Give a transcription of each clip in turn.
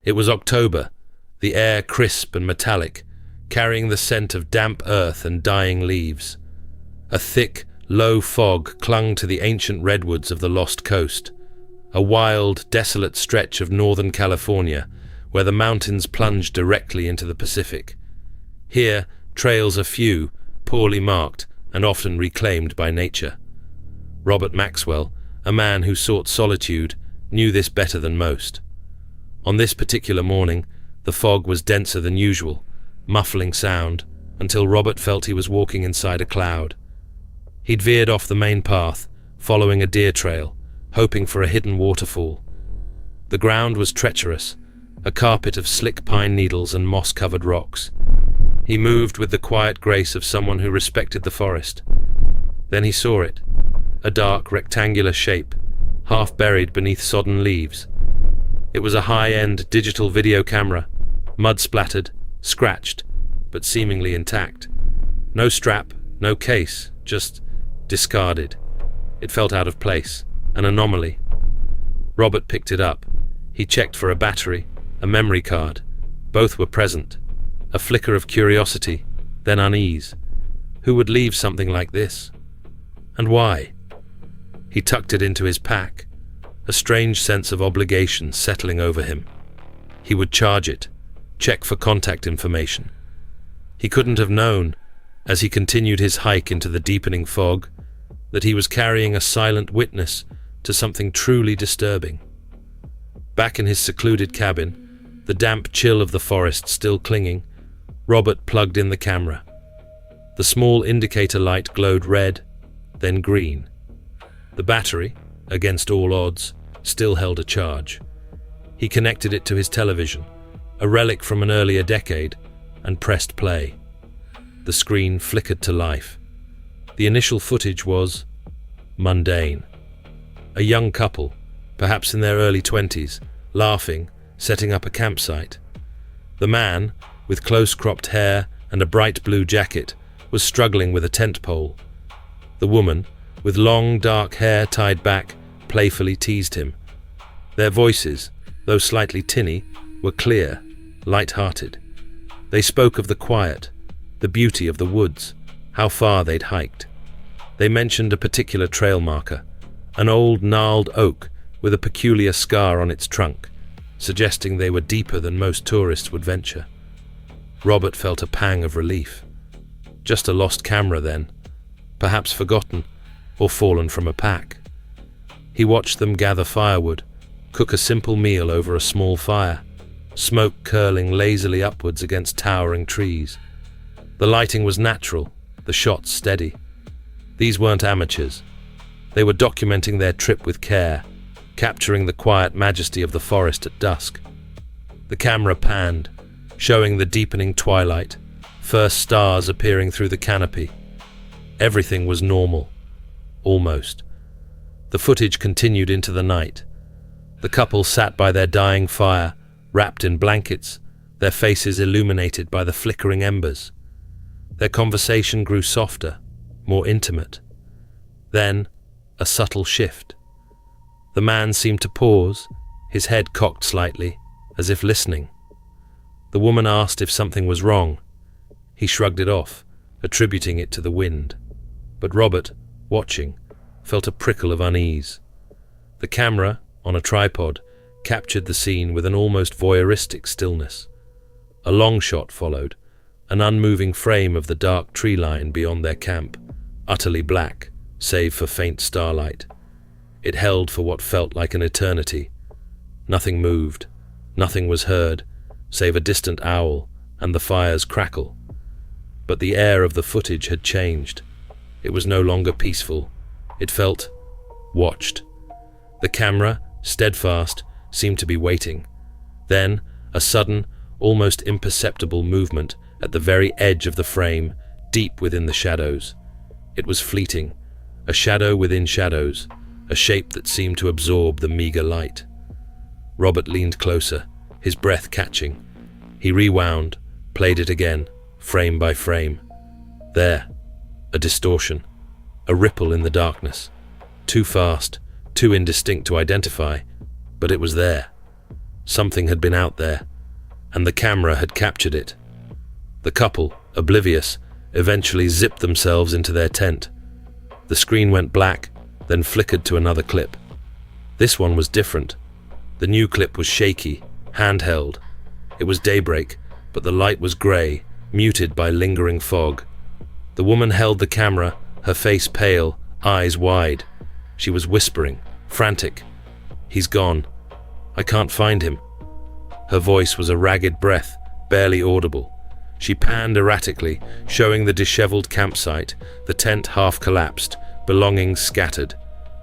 It was October, the air crisp and metallic, carrying the scent of damp earth and dying leaves. A thick, low fog clung to the ancient redwoods of the Lost Coast, a wild, desolate stretch of northern California where the mountains plunged directly into the Pacific. Here, trails are few, poorly marked, and often reclaimed by nature. Robert Maxwell, a man who sought solitude, knew this better than most. On this particular morning, the fog was denser than usual, muffling sound, until Robert felt he was walking inside a cloud. He'd veered off the main path, following a deer trail, hoping for a hidden waterfall. The ground was treacherous, a carpet of slick pine needles and moss-covered rocks. He moved with the quiet grace of someone who respected the forest. Then he saw it, a dark, rectangular shape, half buried beneath sodden leaves. It was a high-end digital video camera, mud-splattered, scratched, but seemingly intact. No strap, no case, just discarded. It felt out of place, an anomaly. Robert picked it up. He checked for a battery, a memory card. Both were present. A flicker of curiosity, then unease. Who would leave something like this? And why? He tucked it into his pack, a strange sense of obligation settling over him. He would charge it, check for contact information. He couldn't have known, as he continued his hike into the deepening fog, that he was carrying a silent witness to something truly disturbing. Back in his secluded cabin, the damp chill of the forest still clinging, Robert plugged in the camera. The small indicator light glowed red, then green. The battery, against all odds, still held a charge. He connected it to his television, a relic from an earlier decade, and pressed play. The screen flickered to life. The initial footage was mundane. A young couple, perhaps in their early 20s, laughing, setting up a campsite. The man, with close-cropped hair and a bright blue jacket, was struggling with a tent pole. The woman, with long, dark hair tied back, playfully teased him. Their voices, though slightly tinny, were clear, light-hearted. They spoke of the quiet, the beauty of the woods, how far they'd hiked. They mentioned a particular trail marker, an old gnarled oak with a peculiar scar on its trunk, suggesting they were deeper than most tourists would venture. Robert felt a pang of relief. Just a lost camera then, perhaps forgotten or fallen from a pack. He watched them gather firewood, cook a simple meal over a small fire, smoke curling lazily upwards against towering trees. The lighting was natural, the shots steady. These weren't amateurs. They were documenting their trip with care, capturing the quiet majesty of the forest at dusk. The camera panned, showing the deepening twilight, first stars appearing through the canopy. Everything was normal, almost. The footage continued into the night. The couple sat by their dying fire, wrapped in blankets, their faces illuminated by the flickering embers. Their conversation grew softer, more intimate. Then, a subtle shift. The man seemed to pause, his head cocked slightly, as if listening. The woman asked if something was wrong. He shrugged it off, attributing it to the wind. But Robert, watching, felt a prickle of unease. The camera, on a tripod, captured the scene with an almost voyeuristic stillness. A long shot followed, an unmoving frame of the dark tree line beyond their camp, utterly black, save for faint starlight. It held for what felt like an eternity. Nothing moved, nothing was heard, save a distant owl and the fire's crackle. But the air of the footage had changed. It was no longer peaceful. It felt watched. The camera, steadfast, seemed to be waiting. Then, a sudden, almost imperceptible movement at the very edge of the frame, deep within the shadows. It was fleeting, a shadow within shadows, a shape that seemed to absorb the meager light. Robert leaned closer, his breath catching. He rewound, played it again, frame by frame. There, a distortion, a ripple in the darkness. Too fast, too indistinct to identify, but it was there. Something had been out there, and the camera had captured it. The couple, oblivious, eventually zipped themselves into their tent. The screen went black, then flickered to another clip. This one was different. The new clip was shaky, handheld. It was daybreak, but the light was grey, muted by lingering fog. The woman held the camera, her face pale, eyes wide. She was whispering, frantic. "He's gone. I can't find him." Her voice was a ragged breath, barely audible. She panned erratically, showing the disheveled campsite, the tent half collapsed, belongings scattered.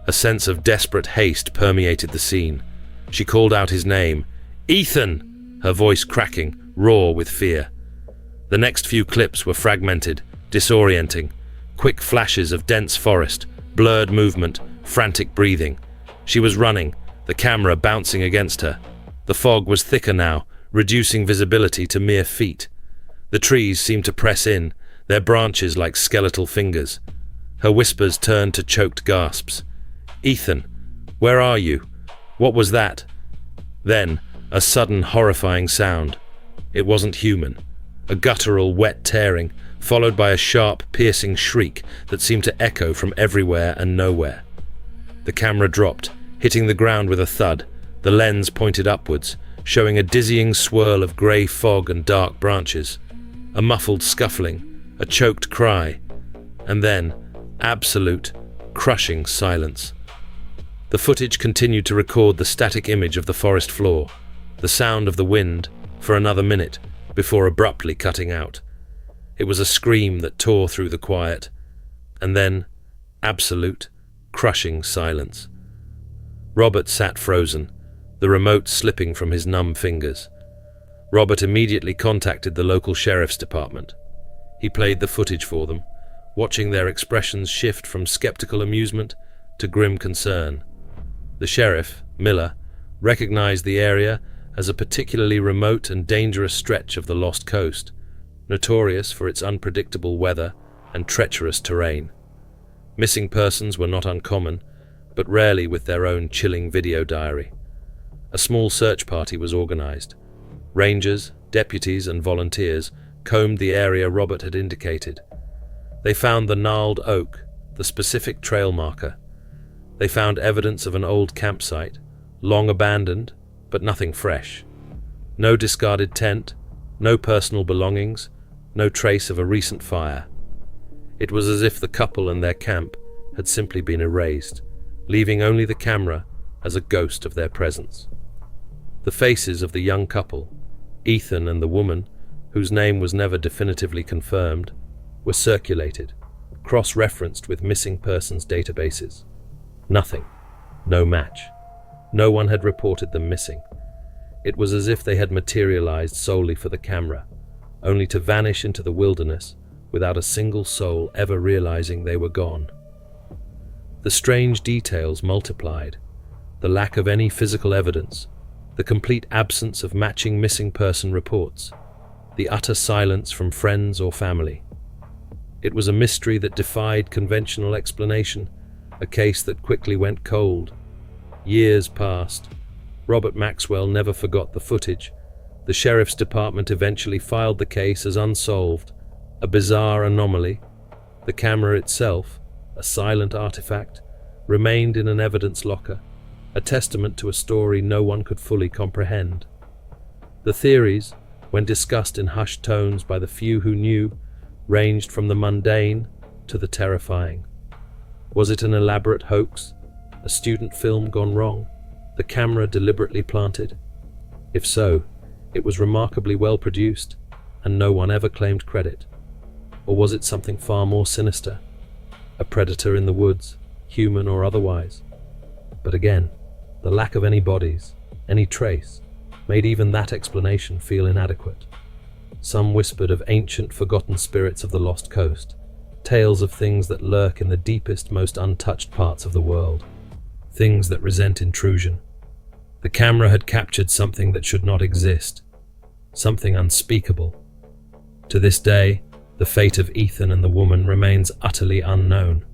A sense of desperate haste permeated the scene. She called out his name. "Ethan!" Her voice cracking, raw with fear. The next few clips were fragmented, disorienting. Quick flashes of dense forest, blurred movement, frantic breathing. She was running, the camera bouncing against her. The fog was thicker now, reducing visibility to mere feet. The trees seemed to press in, their branches like skeletal fingers. Her whispers turned to choked gasps. "Ethan, where are you? What was that?" Then, a sudden horrifying sound. It wasn't human. A guttural, wet tearing, followed by a sharp, piercing shriek that seemed to echo from everywhere and nowhere. The camera dropped, hitting the ground with a thud, the lens pointed upwards, showing a dizzying swirl of grey fog and dark branches. A muffled scuffling, a choked cry, and then absolute, crushing silence. The footage continued to record the static image of the forest floor, the sound of the wind, for another minute, before abruptly cutting out. It was a scream that tore through the quiet, and then absolute, crushing silence. Robert sat frozen, the remote slipping from his numb fingers. Robert immediately contacted the local sheriff's department. He played the footage for them, watching their expressions shift from skeptical amusement to grim concern. The sheriff, Miller, recognized the area as a particularly remote and dangerous stretch of the Lost Coast, notorious for its unpredictable weather and treacherous terrain. Missing persons were not uncommon, but rarely with their own chilling video diary. A small search party was organized. Rangers, deputies, and volunteers combed the area Robert had indicated. They found the gnarled oak, the specific trail marker. They found evidence of an old campsite, long abandoned, but nothing fresh. No discarded tent, no personal belongings, no trace of a recent fire. It was as if the couple and their camp had simply been erased, leaving only the camera as a ghost of their presence. The faces of the young couple, Ethan and the woman, whose name was never definitively confirmed, were circulated, cross-referenced with missing persons databases. Nothing. No match. No one had reported them missing. It was as if they had materialized solely for the camera, only to vanish into the wilderness without a single soul ever realizing they were gone. The strange details multiplied. The lack of any physical evidence, the complete absence of matching missing person reports, the utter silence from friends or family. It was a mystery that defied conventional explanation, a case that quickly went cold. Years passed. Robert Maxwell never forgot the footage. The sheriff's department eventually filed the case as unsolved, a bizarre anomaly. The camera itself, a silent artifact, remained in an evidence locker, a testament to a story no one could fully comprehend. The theories, when discussed in hushed tones by the few who knew, ranged from the mundane to the terrifying. Was it an elaborate hoax? A student film gone wrong? The camera deliberately planted? If so, it was remarkably well produced, and no one ever claimed credit. Or was it something far more sinister? A predator in the woods, human or otherwise? But again, the lack of any bodies, any trace, made even that explanation feel inadequate. Some whispered of ancient, forgotten spirits of the lost coast, tales of things that lurk in the deepest, most untouched parts of the world, things that resent intrusion. The camera had captured something that should not exist, something unspeakable. To this day, the fate of Ethan and the woman remains utterly unknown.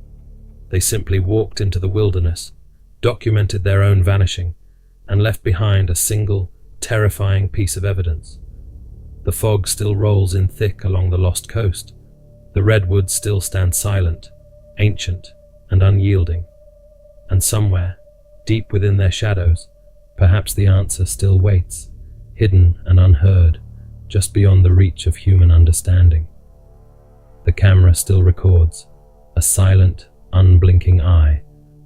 They simply walked into the wilderness, documented their own vanishing, and left behind a single, terrifying piece of evidence. The fog still rolls in thick along the lost coast. The redwoods still stand silent, ancient and unyielding. And somewhere, deep within their shadows, perhaps the answer still waits, hidden and unheard, just beyond the reach of human understanding. The camera still records, a silent, unblinking eye,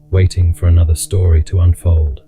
waiting for another story to unfold.